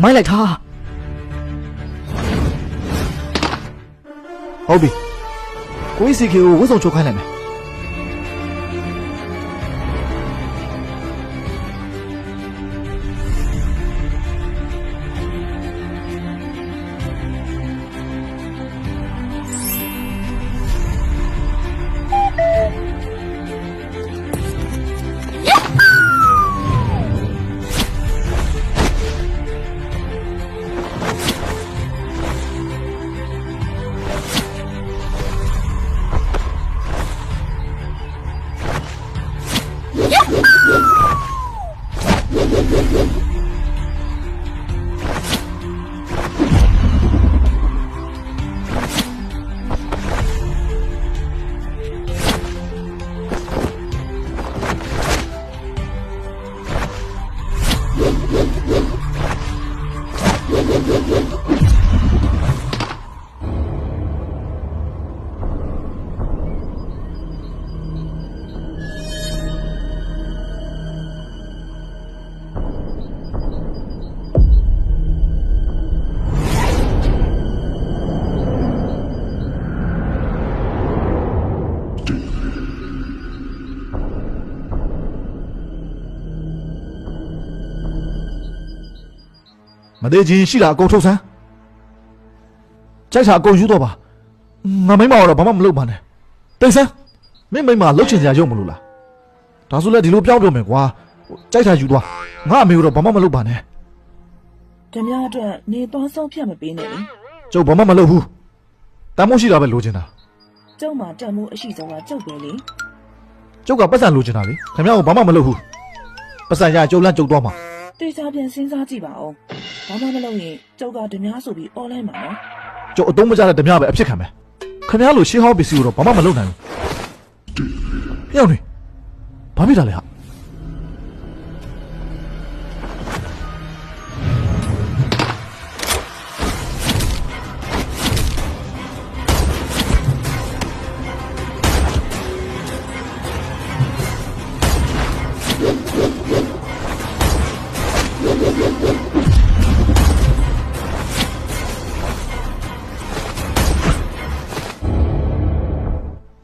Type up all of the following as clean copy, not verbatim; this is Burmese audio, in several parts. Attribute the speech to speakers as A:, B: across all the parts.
A: မိုင်းလိုက်တာဟုတ်ပြီကိုကြီးစီကေကိုဝတ်စုံချုပ်ခိုင်းလိုက်မယ်မသေးချင်းရှိတာအကုန်ထုတ်ဆန်းကြိုက်တာအကုန်ယူတော့ပါငါမိမတော့ဘာမှမလုပ်ပါနဲ့တိတ်ဆန်းမင်းမိမလှုပ်ချင်စရာရုံမလို့လားဒါဆိုလည်းဒီလိုပြောင်းပြောမယ်ကွာကြိုက်တာယူသွားငါအမေကတော့ဘာမှမလုပ်ပါနဲ့
B: ဓမြအတွက်နေသွားဆုံးဖြတ်မပေးနဲ့လေ
A: ကျုပ်ဘာမှမလုပ်ဘူးတမ်းမိုးရှိတာပဲလိုချင်တာ
B: ကျုပ်မှာတမ်းမိုးအရှိဆုံးကကျုပ်ပဲလေ
A: ကျုပ်ကပတ်စံလိုချင်တာလေခင်ဗျားကဘာမှမလုပ်ဘူးပတ်စံရကျုပ်လန့်ကျုပ်သွားမှာ
B: တေချာပြန်စဉ်းစားကြည့်ပါဦးဘာမှမလုပ်ရင်ကျုပ်ကဓမြဆိုပြီးအော်လိုက်မှာနော်
A: ကျုပ်အတုံးမကြတဲ့ဓမြပဲအဖြစ်ခံမယ်ခင်ဗျားလိုရှင်းဟောင်းပစ္စည်းကိုတော့ဘာမှမလုပ်နိုင်ဘူးဟျောင်းနေဘာဖြစ်တာလဲဟာ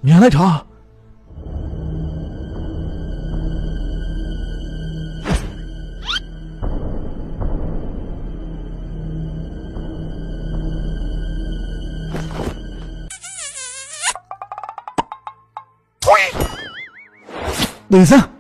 A: မြန်လိုက်တာဒေဆန်း